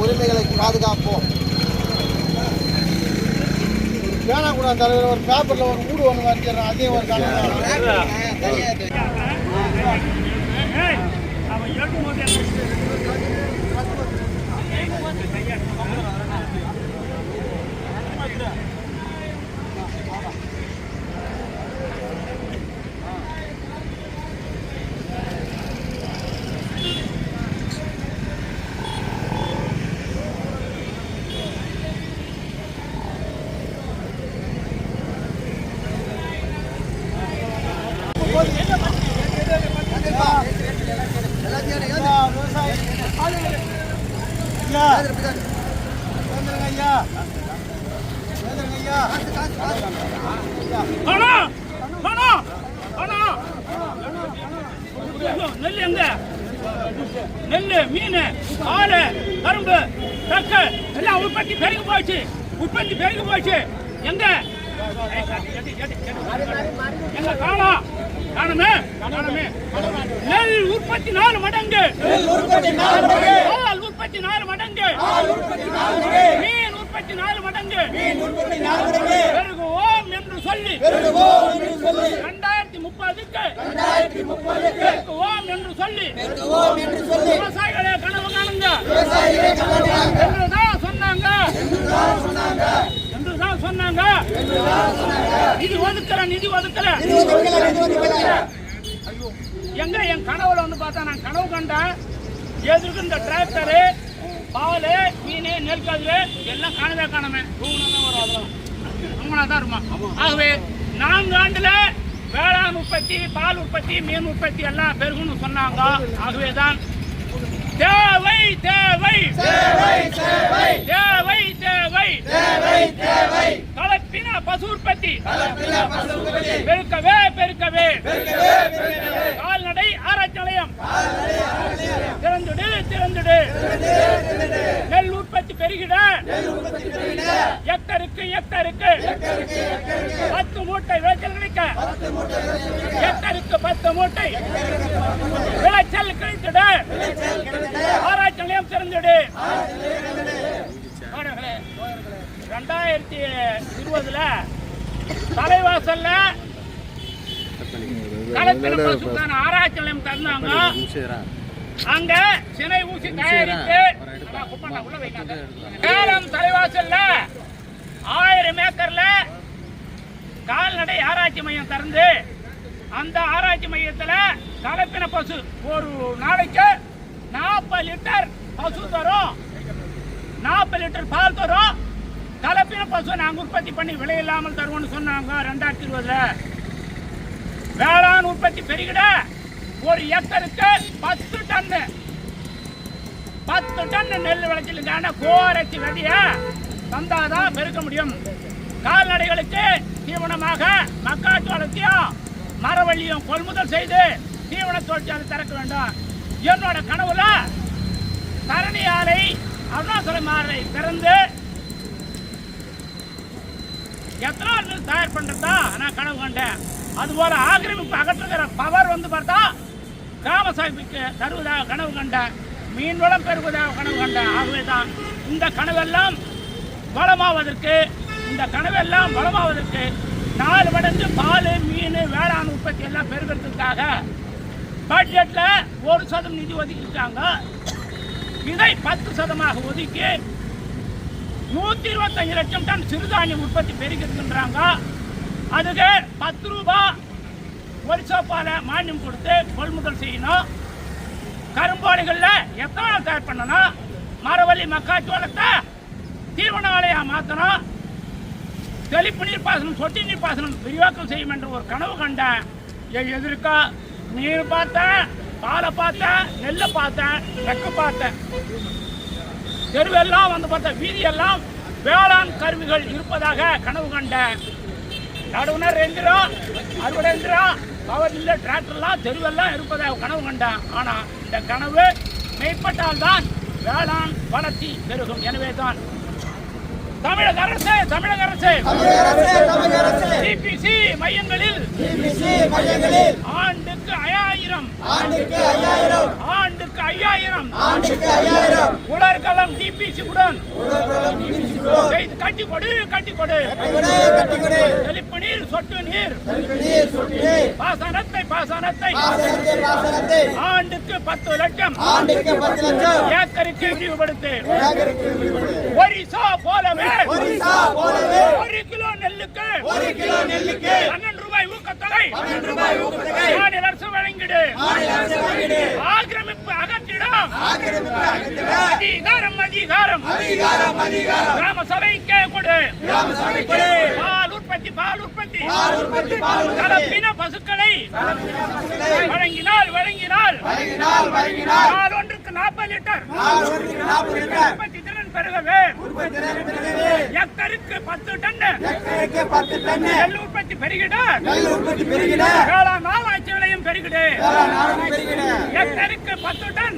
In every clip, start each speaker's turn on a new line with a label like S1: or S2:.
S1: உரிமைகளை பாதுகாப்போம். வேணாக்கூடாது தலைவர். ஒரு பேப்பர்ல ஒரு மூடு ஒன்று வரைஞ்சிடறோம். அதே ஒரு
S2: நெல் எங்க நெல் மீன் ஆளு கரும்பு தக்க எல்லாம் உற்பத்தி பெருகி போச்சு. எங்க எங்க காணுமே நெல் உற்பத்தி 4 மடங்கு, பால் உற்பத்தி 4 மடங்கு, மீன் உற்பத்தி 4 மடங்கு பெருகுவோம் என்று சொல்லி 2030க்கு பெருகுவோம் என்று சொல்லி விவசாயிகளே கனவு காணுங்க என்றுதான் சொன்னாங்க. நிதி ஒதுக்கல எங்க என் கனவுல வந்து பார்த்தா நான் கனவு கண்டேன். எதுக்கு இந்த டிராக்டரு பால் மீன் நெற்கதிரு எல்லாம் காணாம தான் இருமா. ஆகவே 4 ஆண்டுல வேளாண் உற்பத்தி, பால் உற்பத்தி, மீன் உற்பத்தி எல்லாம் பெருகும்னு சொன்னாங்க. ஆகவேதான் தேவை கலப்பின பசு உற்பத்தி பெருக்கவே கால்நடை ஆராய்ச்சி நிலையம் திறந்துடு நெல் உற்பத்தி பெருகிட ஹெக்டருக்கு 10 மூட்டை விளைச்சல் கிடைக்க ஹெக்டருக்கு 10 மூட்டை விளைச்சல் கிடைத்திட ஆராய்ச்சி நிலையம் திறந்துடு. 2020 தலைவாசல்ல கலப்பின பசுக்கான ஆராய்ச்சி நிலையம் திறந்தாங்க. அங்க சினை ஊசி தயாரித்து சேலம் தலைவாசல்ல 1000 ஏக்கர்ல கால்நடை ஆராய்ச்சி மையம் திறந்து அந்த ஆராய்ச்சி மையத்துல கலப்பின பசு ஒரு நாளைக்கு 40 லிட்டர் பசு தரும், 40 லிட்டர் பால் தரும். கலப்பின பசு நாங்க உற்பத்தி பண்ணி விலை இல்லாமல் தருவோம்னு சொன்னாங்க. 2020 வேளாண் உற்பத்தி பெருகிட ஒரு ஏக்கருக்கு 10 டன் நெல் விளைச்சலுக்கான கோரச்சி விதைய தந்தாதான் பெருக்க முடியும். கால்நடைகளுக்கு தீவனமாக மக்காச்சோளத்தையும் மரவள்ளியும் கொள்முதல் செய்து தீவன தொழிற்சாலை திறக்க வேண்டும். என்னோட கனவுல தரணி ஆலை அருணாச்சலம் ஆலை திறந்து எத்தனால் மில் தயார் பண்றதா நான் கனவு கண்டேன். அதுபோல ஆக்கிரமிப்பு அகற்றுகிற பவர் வந்து பார்த்தா கிராம சபைக்கு தருவதாக கனவு கண்டேன். மீன் வளம் பெறுவதாக கனவு கண்டேன். ஆகவேதான் இந்த கனவெல்லாம் வளமாவதற்கு 4 மடங்கு பால் மீன் வேளாண் உற்பத்தி எல்லாம் பெருகிறதுக்காக பட்ஜெட்ல 1% நிதி ஒதுக்கிட்டாங்க. இதை 10% ஒதுக்கி 125 லட்சம் டன் சிறுதானியம் உற்பத்தி பெருகிருக்கின்றாங்க. அதுக்கு 10 ரூபாய் ஒரிசாப்பால மானியம் கொடுத்து கொள்முதல் செய்யணும். கரும்பாலைகள்ல எத்தனால் தயார் பண்ணணும். மரவள்ளி மக்காச்சோளத்தை தீவன ஆலையா மாற்றணும். தெளிப்பு நீர் பாசனம், சொட்டு நீர் பாசனம் விரிவாக்கம் செய்யும் என்று ஒரு கனவு கண்டேன். எதிர்க்கா நீர் பார்த்தேன், பாலை பார்த்தேன், நெல்லை பார்த்தேன், வெக்க பார்த்தேன். தெருவெல்லாம் வந்து பார்த்தேன், வீதியெல்லாம் வேளாண் கருவிகள் இருப்பதாக கனவு கண்டேன். நடுவுனர் எந்திரம், அறுவடை எந்திரம், பவர் இல்லை, டிராக்டர்லாம் தெருவெல்லாம் இருப்பதாக கனவு கண்டேன். ஆனால் இந்த கனவு மெய்ப்பட்டால் தான் வேளாண் வளர்ச்சி பெருகும். எனவே தான் தமிழக அரசு டிபிசி மையங்களில் ஆண்டுக்கு 5000 5000 உலர்களம் டிபிசி உடன் செய்து கட்டி கொடு தெளிப்பு நீர் சொட்டு நீர் பாசனத்தை ஆண்டுக்கு 10 லட்சம் ஏக்கருக்கு விரிவுபடுத்து ஒரிசா போலவே 1 கிலோ நெல்லுக்கு 12 ரூபாய் ஊக்கத்தொகை மாநில அரசு வழங்கிடு ஆக்கிரமிப்பு அகற்றிடும் அதிகாரம் கிராம சபைக்கே கொடு பால் உற்பத்தி கலப்பின பசுக்களை வழங்கினால் பால் ஒன்றுக்கு 40 லிட்டர் உற்பத்தி திறன் பெருகவே ஏக்கருக்கு 10 டன் நெல் உற்பத்தி பெருகிட வேளாண் ஆராய்ச்சி நிலையம் பெருகிடு ஏக்கருக்கு 10 டன்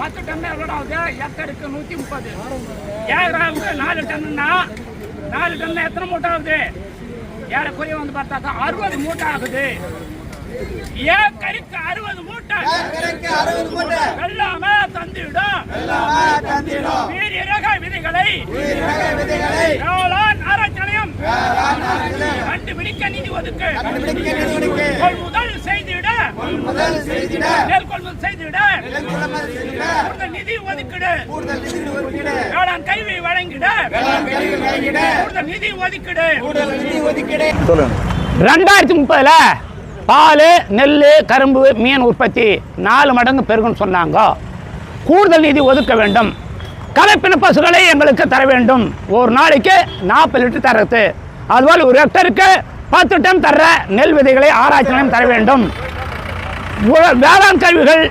S2: 10 டன் எவ்வளவு ஏக்கருக்கு 130 ஏக்கருக்கு 4 டன்னா 4 டன் எத்தனை மூட்டை ஆகுது ஏறக்குறைய வந்து பார்த்தாக்கா 60 மூட்டை ஆகுது ஏக்கருக்கு 60 மூட்டை வெள்ளாம தந்திடும் வீரிய ரக விதைகளை வேளாண் ஆராய்ச்சி நிலையம் கண்டுபிடிக்க நிதி ஒதுக்கு கொள்முதல் செய்திட நெல் கொள்முதல் செய்திட கூடுதல் நிதி ஒதுக்கிடு வேளாண் கல்வி வழங்கிட கூடுதல் நிதி ஒதுக்கிடு 2030 பால் நெல் கரும்பு மீன் உற்பத்தி 4 மடங்கு பெருகுன்னு சொன்னாங்க. கூடுதல் நிதி ஒதுக்க வேண்டும். கலப்பின பசுகளை எங்களுக்கு தர வேண்டும். ஒரு நாளைக்கு 40 லிட்டர் தரது. அதுபோல் ஒரு ஹெக்டருக்கு 10 டன் தர நெல் விதைகளை ஆராய்ச்சி நிலையம் தர வேண்டும். வேளாண் கல்விகள்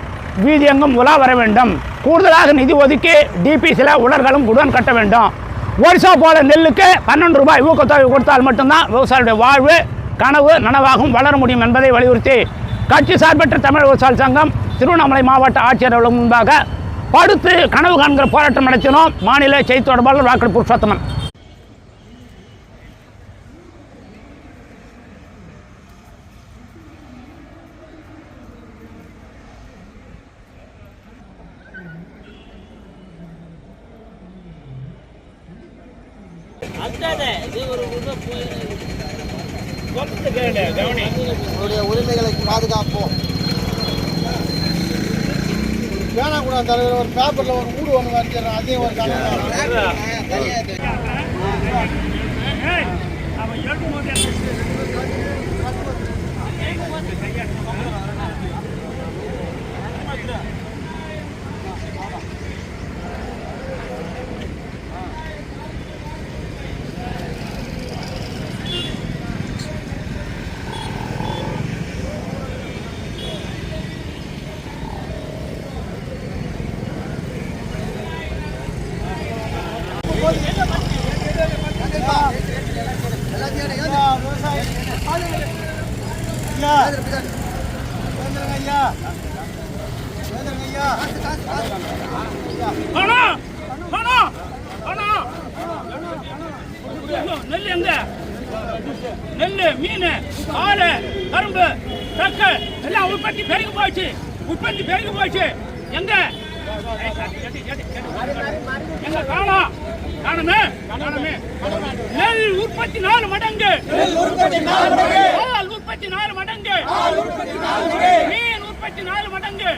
S2: வீதி எங்கும் உலா வர வேண்டும். கூடுதலாக நிதி ஒதுக்கி டிபிசியில் உலர்களும் உடன் கட்ட வேண்டும். ஒரிசா போல நெல்லுக்கு 12 ரூபாய் ஊக்கத்தொகை கொடுத்தால் மட்டும்தான் விவசாயியுடைய வாழ்வு கனவு நனவாகும் வளர முடியும் என்பதை வலியுறுத்தி கட்சி சார்பற்ற தமிழ் விவசாய சங்கம் திருவண்ணாமலை மாவட்ட ஆட்சியர் அலுவலகம் முன்பாக படுத்து கனவு காண்கிற போராட்டம் நடத்தினோம். மாநில செய்தி தொடர்பாளர் வாக்கர் புருஷோத்தமன்.
S1: உரிமைகளை பாதுகாப்போம். வேணாக்கூடாது தலைவர். ஒரு பேப்பர்ல ஒரு மூடு ஒன்று வரைஞ்சிடறேன். அதையும் ஒரு
S2: நெல் எங்க நெல் மீன் பால் கரும்பு தக்கு எல்லாம் உற்பத்தி பெருகி போச்சு. எங்க காணுமே நெல் உற்பத்தி 4 மடங்கு பால் உற்பத்தி 4 மடங்கு மீன் உற்பத்தி 4 மடங்கு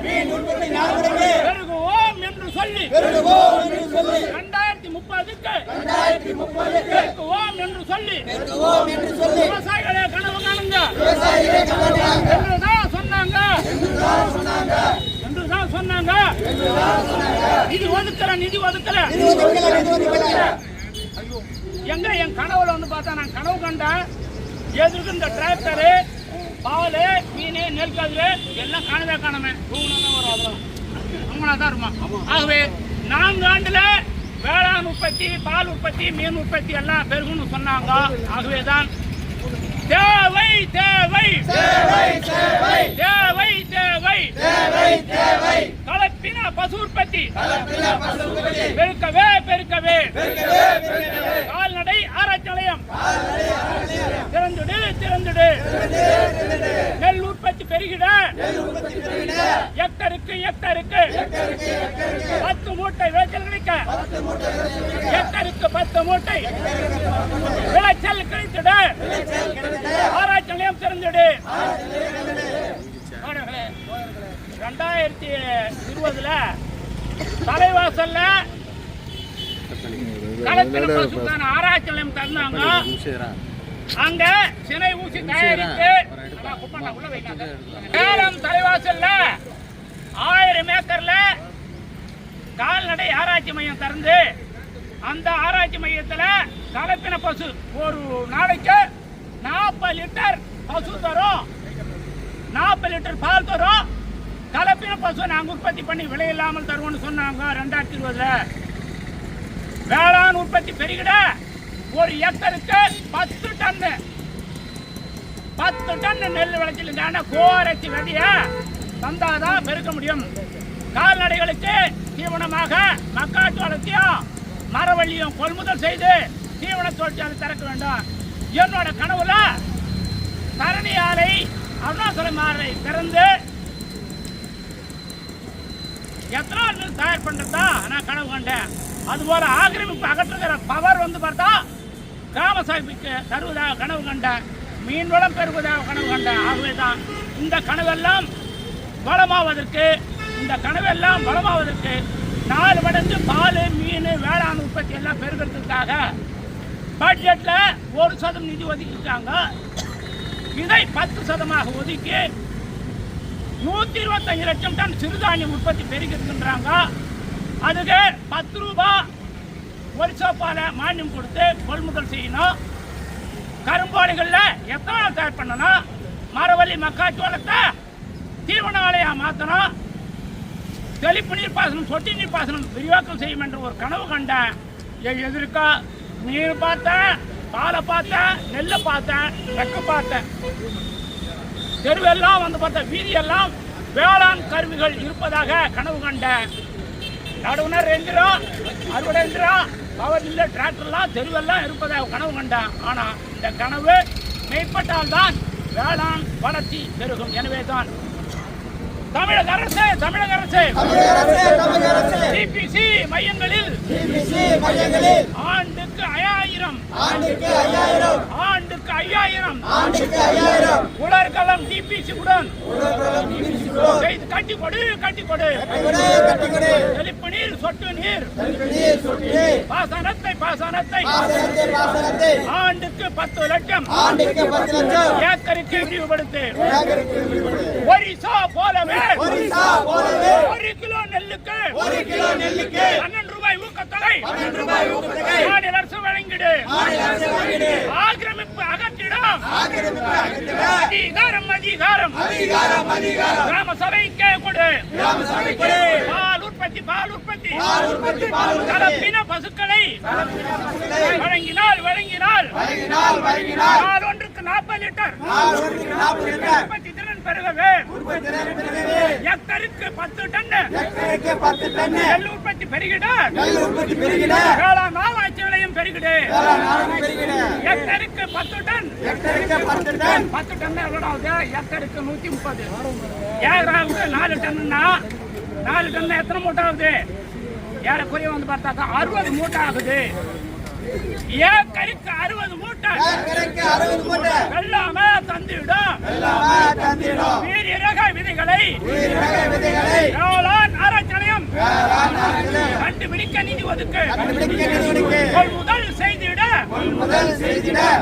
S2: பெருகுவோம் என்று சொல்லி 2030க்கு பெருகுவோம் என்று சொல்லி விவசாயிகளே கனவு காணுங்க என்றுதான் சொன்னாங்க. நிதி ஒதுக்கல எங்க என் கனவுல வந்து பார்த்தா நான் கனவு கண்டேன். எதுக்கு இந்த டிராக்டரு பால் மீன் நெல் கதிரு எல்லாம் காணாமே தான் இருமா. ஆகவே 4 ஆண்டுல வேளாண் உற்பத்தி பால் உற்பத்தி மீன் உற்பத்தி எல்லாம் பெருகுன்னு சொன்னாங்க. ஆகவேதான் தேவை கலப்பின பசு உற்பத்தி பெருக்கவே கால்நடை ஆராய்ச்சி நிலையம் திறந்துடு நெல் உற்பத்தி பெருகிட ஏக்கருக்கு ஏக்கருக்கு 10 மூட்டை விளைச்சல் கிடைக்க ஏக்கருக்கு 10 மூட்டை விளைச்சல் கிடைத்திட ஆராய்ச்சி நிலையம் திறந்திடு. 2020 தலைவாசல்ல கலப்பின பசுக்கான ஆராய்ச்சி நிலையம் திறந்தாங்க. அங்க சினை ஊசி தயாரித்து சேலம் தலைவாசல்ல 1000 ஏக்கர்ல கால்நடை ஆராய்ச்சி மையம் திறந்து அந்த ஆராய்ச்சி மையத்துல கலப்பின பசு ஒரு நாளைக்கு 40 லிட்டர் பசு தரும், 40 லிட்டர் பால் தரும். கலப்பின பசு நாங்கள் உற்பத்தி பண்ணி விலை இல்லாமல் தருவோம்னு சொன்னாங்க. 2020 வேளாண் உற்பத்தி பெருகிட ஒரு ஏக்கருக்கு 10 டன் நெல் விளைச்சலுக்கான கோரச்சி விதைய தந்தாதான் பெருக்க முடியும். கால்நடைகளுக்கு தீவனமாக மக்காச்சோளத்தையும் மரவள்ளியும் கொள்முதல் செய்து தீவன தொழிற்சாலை திறக்க வேண்டும். என்னோட கனவுல தரணி ஆலை அருணாச்சலம் ஆலை திறந்து எத்தனால் மில் தயார் பண்றதா நான் கனவு கண்டேன். அதுபோல ஆக்கிரமிப்பு அகற்றுகிற பவர் பார்த்தா கிராம சபைக்கு தருவதாக கனவு கண்டேன். மீன் வளம் பெறுவதாக கனவு கண்டேன். ஆகவேதான் இந்த கனவெல்லாம் வளமாவதற்கு 4 மடங்கு பால் மீன் வேளாண் உற்பத்தி எல்லாம் பெருகிறதுக்காக பட்ஜெட்ல 1% நிதி ஒதுக்கிட்டாங்க. இதை 10% ஒதுக்கி 125 லட்சம் டன் சிறுதானியம் உற்பத்தி பெருகிருக்கின்றாங்க. அதுக்கு 10 ரூபாய் ஒரிசோப்பால மானியம் கொடுத்து கொள்முதல் செய்யணும். கரும்பாலைகள்ல எத்தனால் தயார் பண்ணணும். மரவள்ளி மக்காச்சோளத்தை தீவன ஆலையா மாற்றணும். தெளிப்பு நீர் பாசனம் சொட்டு நீர் பாசனம் விரிவாக்கம் செய்யும் என்ற ஒரு கனவு கண்டேன். எதிர்க்கா நீர் பார்த்தேன், பாலை பார்த்தேன், நெல்லை பார்த்தேன், வெக்க பார்த்தேன். தெருவெல்லாம் பார்த்தா வீதியெல்லாம் வேளாண் கருவிகள் இருப்பதாக கனவு கண்டேன். நடுவுனர் எந்திரம், அறுவடை எந்திரம், பவர் இல்ல டிராக்டர்லாம் தெருவெல்லாம் இருப்பதாக கனவு கண்டேன். ஆனா இந்த கனவு மெய்ப்பட்டால் தான் வேளாண் வளர்ச்சி பெருகும். எனவே தான் தமிழக அரசு டிபிசி மையங்களில் ஆண்டுக்கு 5000 உலர்களம் டிபிசி உடன் கட்டி கொடு. தெளிப்பு நீர் சொட்டு நீர் பாசனத்தை ஆண்டுக்கு 10 லட்சம் ஏக்கருக்கு விரிவுபடுத்து. ஒரிசா போலவே 1 கிலோ நெல்லுக்கு 12 ரூபாய் ஊக்கத்தொகை மாநில அரசு வழங்கிடு. ஆக்கிரமிப்பு அகற்றிடும். அதிகாரம் கிராம சபைக்கே கொடு. பால் உற்பத்தி கலப்பின பசுக்களை வழங்கினால் பால் ஒன்றுக்கு 40 லிட்டர் உற்பத்தி திறன் பெருகவே ஏக்கருக்கு 10 டன் நெல் உற்பத்தி பெருகிட. வேளாண் ஆராய்ச்சி நிலையம் பெருகிடு. ஏக்கருக்கு 10 டன் எவ்வளவு? ஏக்கருக்கு 130. ஏக்கராவுக்கு 4 டன்னா 4 டன் எத்தனை மூட்டை ஆகுது? ஏறக்குறைய பார்த்தாக்கா 60 மூட்டை ஆகுது. ஏக்கருக்கு 60 மூட்டை வெள்ளாமை தந்திடும். வீரிய ரக விதைகளை வேளாண் ஆராய்ச்சி நிலையம் கண்டுபிடிக்க நிதி ஒதுக்கு. கொள்முதல் செய்திட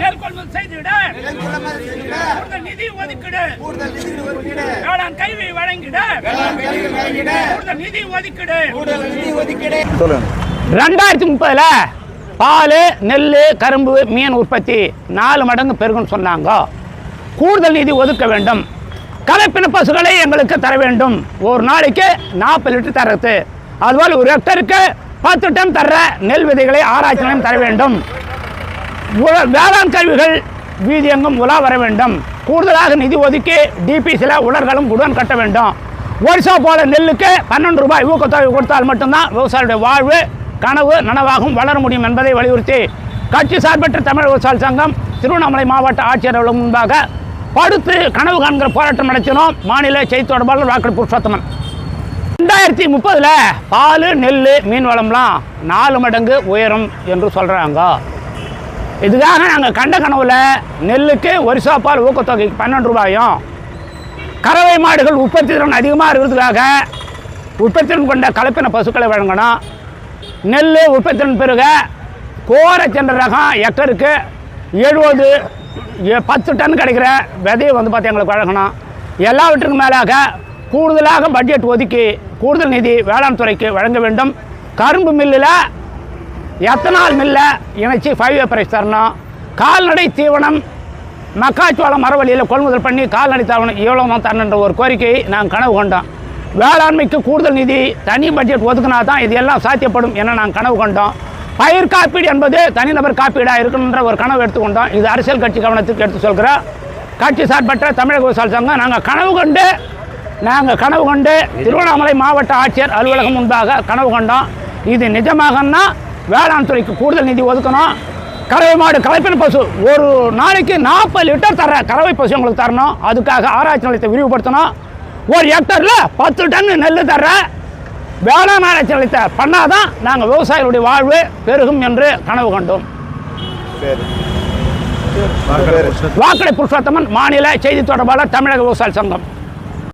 S2: நெல் கொள்முதல் செய்திட கூடுதல் நிதி ஒதுக்கிடு. வேளாண் கல்வி வழங்கிட கூடுதல் நிதி ஒதுக்கிடு. 2030 பால், நெல், கரும்பு, மீன் உற்பத்தி 4 மடங்கு பெருகுன்னு சொன்னாங்க. கூடுதல் நிதி ஒதுக்க வேண்டும். கலப்பின பசுகளை எங்களுக்கு தர வேண்டும். ஒரு நாளைக்கு 40 லிட்டர் தரது. அதுபோல் ஒரு ஹெக்டருக்கு 10 டன் தர நெல் விதைகளை ஆராய்ச்சி நிலையம் தர வேண்டும். வேளாண் கருவிகள் வீதி எங்கும் உலா வர வேண்டும். கூடுதலாக நிதி ஒதுக்கி டிபிசியில் உலர்களும் உடன் கட்ட வேண்டும். ஒரிசா போல நெல்லுக்கு 12 ரூபாய் ஊக்கத்தொகை கொடுத்தால் மட்டும்தான் விவசாயியுடைய வாழ்வு கனவு நனவாகும், வளர முடியும் என்பதை வலியுறுத்தி கட்சி சார்பற்ற தமிழ் விவசாய சங்கம் திருவண்ணாமலை மாவட்ட ஆட்சியர் முன்பாக படுத்து கனவு காண்கிற போராட்டம் நடத்தினோம். மாநில செய்தி தொடர்பாளர் வாக்கெடுப்பு புருஷோத்தமன். 2030 பால் நெல் மீன் வளம்லாம் 4 மடங்கு உயரும் என்று சொல்கிறாங்க. இதுக்காக நாங்கள் கண்ட கனவுல நெல்லுக்கு ஒரிசா பால் ஊக்கத்தொகைக்கு 12 ரூபாயும், கறவை மாடுகள் உற்பத்தி திறன் அதிகமாக இருக்கிறதுக்காக உற்பத்தி திறன் கொண்ட கலப்பின பசுக்களை வழங்கணும். நெல் உற்பத்தி திறன் பெருக கோரச்சென்ற ரகம் ஹெக்டருக்கு 10 டன் கிடைக்கிற விதையை பார்த்து எங்களுக்கு வழங்கணும். எல்லாவற்றுக்கும் மேலாக கூடுதலாக பட்ஜெட் ஒதுக்கி கூடுதல் நிதி வேளாண் துறைக்கு வழங்க வேண்டும். கரும்பு மில்லில் எத்தனால் மில்லை இணைச்சி 5 பிரைஸ் தரணும். கால்நடை தீவனம் மக்காச்சோளம் மரவழியில் கொள்முதல் பண்ணி கால்நடை தீவனம் இவ்வளோ தான் தரணுன்ற ஒரு கோரிக்கையை நாங்கள் கனவு கொண்டோம். வேளாண்மைக்கு கூடுதல் நிதி தனி பட்ஜெட் ஒதுக்கினா தான் இது எல்லாம் சாத்தியப்படும் என நாங்கள் கனவு கொண்டோம். பயிர் காப்பீடு என்பது தனிநபர் காப்பீடாக இருக்கணுன்ற ஒரு கனவு எடுத்துக்கொண்டோம். இது அரசியல் கட்சி கவனத்துக்கு எடுத்து சொல்கிறோம். கட்சி சார்பற்ற தமிழக விவசாய சங்கம் நாங்கள் கனவு கொண்டு திருவண்ணாமலை மாவட்ட ஆட்சியர் அலுவலகம் முன்பாக கனவு கொண்டோம். இது நிஜமாகன்னா வேளாண் துறைக்கு கூடுதல் நிதி ஒதுக்கணும். கறவை மாடு கலப்பின பசு ஒரு நாளைக்கு 40 லிட்டர் தர கறவை பசு உங்களுக்கு தரணும். அதுக்காக ஆராய்ச்சி நிலையத்தை விரிவுபடுத்தணும். ஒரு ஹெக்டரில் 10 டன் நெல் தர வேளாண் ஆராய்ச்சி நிலையத்தை பண்ணாதான் நாங்கள் விவசாயிகளுடைய வாழ்வு பெருகும் என்று கனவு கண்டோம். வாக்கடை புருஷோத்தமன், மாநில செய்தி தொடர்பாளர், தமிழக விவசாய சங்கம்.